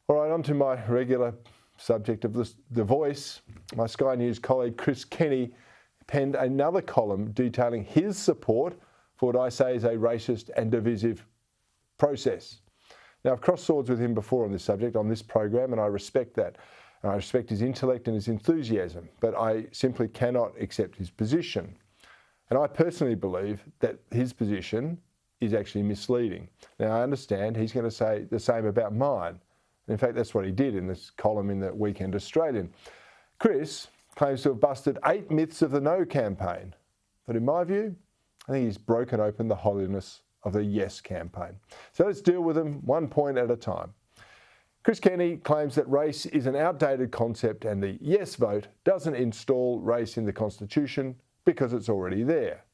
All right, on to my regular subject of The Voice. My Sky News colleague Chris Kenny penned another column detailing his support for what I say is a racist and divisive process. Now, I've crossed swords with him before on this subject, on this program, and I respect that. And I respect his intellect and his enthusiasm, but I simply cannot accept his position. And I personally believe that his position is actually misleading. Now, I understand he's going to say the same about mine. In fact, that's what he did in this column in the Weekend Australian. Chris claims to have busted 8 myths of the No campaign. But in my view, I think he's broken open the holiness of the Yes campaign. So let's deal with them one point at a time. Chris Kenny claims that race is an outdated concept and the Yes vote doesn't install race in the Constitution because it's already there.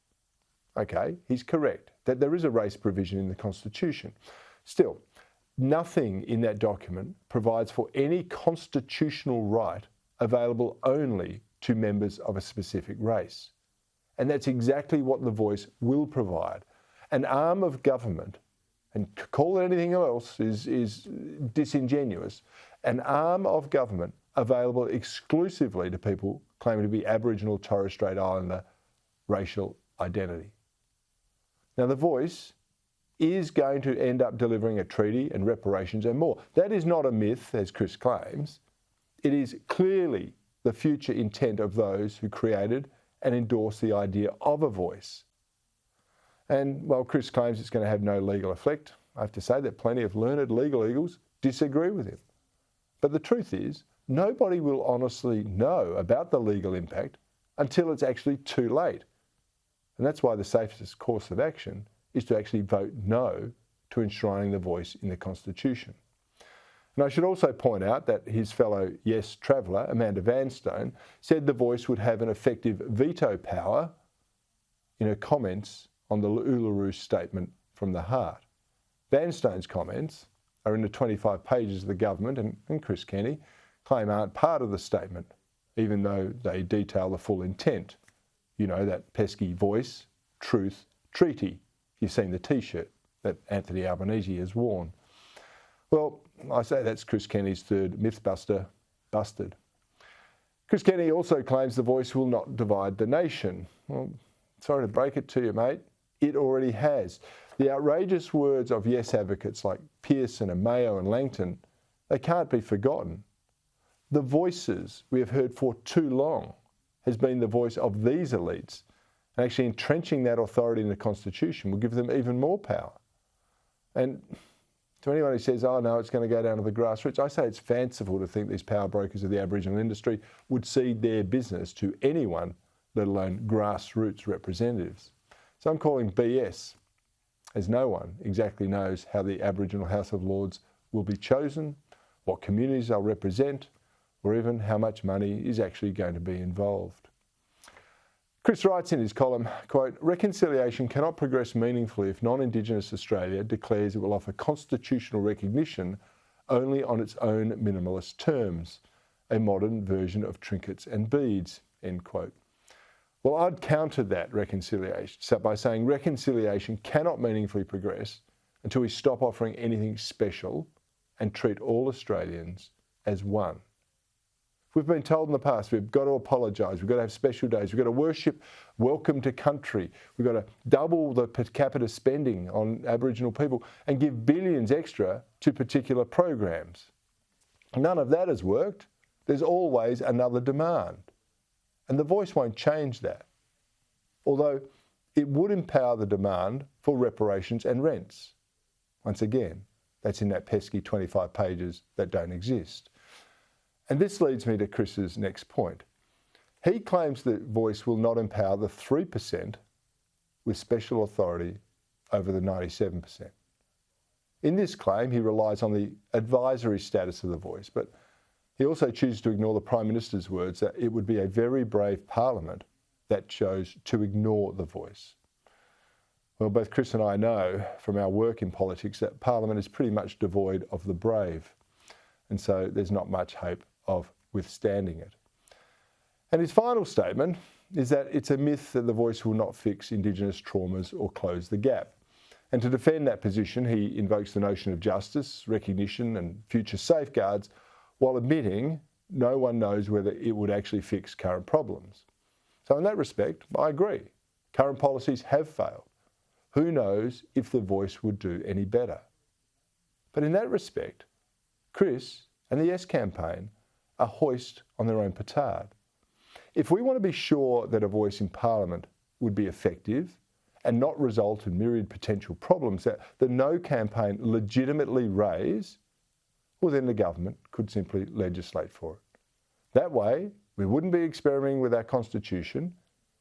Okay, he's correct that there is a race provision in the Constitution. Still, nothing in that document provides for any constitutional right available only to members of a specific race. And that's exactly what The Voice will provide. An arm of government, and call it anything else is disingenuous, an arm of government available exclusively to people claiming to be Aboriginal Torres Strait Islander racial identity. Now, The Voice is going to end up delivering a treaty and reparations and more. That is not a myth, as Chris claims. It is clearly the future intent of those who created and endorsed the idea of a voice. And while Chris claims it's going to have no legal effect, I have to say that plenty of learned legal eagles disagree with him. But the truth is, nobody will honestly know about the legal impact until it's actually too late. And that's why the safest course of action is to actually vote no to enshrining the voice in the Constitution. And I should also point out that his fellow Yes traveller, Amanda Vanstone, said the voice would have an effective veto power in her comments on the Uluru Statement from the Heart. Vanstone's comments are in the 25 pages of the government and Chris Kenny claim aren't part of the statement, even though they detail the full intent. You know, that pesky voice, truth, treaty. You've seen the T-shirt that Anthony Albanese has worn. Well, I say that's Chris Kenny's third mythbuster busted. Chris Kenny also claims the voice will not divide the nation. Well, sorry to break it to you, mate. It already has. The outrageous words of Yes advocates like Pearson and Mayo and Langton, they can't be forgotten. The voices we have heard for too long has been the voice of these elites. And actually entrenching that authority in the Constitution will give them even more power. And to anyone who says, oh no, it's going to go down to the grassroots, I say it's fanciful to think these power brokers of the Aboriginal industry would cede their business to anyone, let alone grassroots representatives. So I'm calling BS, as no one exactly knows how the Aboriginal House of Lords will be chosen, what communities they'll represent, or even how much money is actually going to be involved. Chris writes in his column, quote, reconciliation cannot progress meaningfully if non-Indigenous Australia declares it will offer constitutional recognition only on its own minimalist terms, a modern version of trinkets and beads, end quote. Well, I'd counter that reconciliation by saying reconciliation cannot meaningfully progress until we stop offering anything special and treat all Australians as one. We've been told in the past we've got to apologise, we've got to have special days, we've got to worship welcome to country, we've got to double the per capita spending on Aboriginal people and give billions extra to particular programs. None of that has worked. There's always another demand. And the voice won't change that. Although it would empower the demand for reparations and rents. Once again, that's in that pesky 25 pages that don't exist. And this leads me to Chris's next point. He claims the voice will not empower the 3% with special authority over the 97%. In this claim, he relies on the advisory status of the voice, but he also chooses to ignore the Prime Minister's words that it would be a very brave Parliament that chose to ignore the voice. Well, both Chris and I know from our work in politics that Parliament is pretty much devoid of the brave, and so there's not much hope of withstanding it. And his final statement is that it's a myth that the voice will not fix Indigenous traumas or close the gap. And to defend that position, he invokes the notion of justice, recognition and future safeguards, while admitting no one knows whether it would actually fix current problems. So in that respect, I agree. Current policies have failed. Who knows if the voice would do any better? But in that respect, Chris and the Yes campaign are hoist on their own petard. If we want to be sure that a voice in Parliament would be effective and not result in myriad potential problems that the No campaign legitimately raise, well then the government could simply legislate for it. That way, we wouldn't be experimenting with our constitution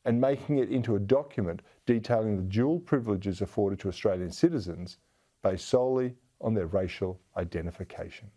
and making it into a document detailing the dual privileges afforded to Australian citizens based solely on their racial identification.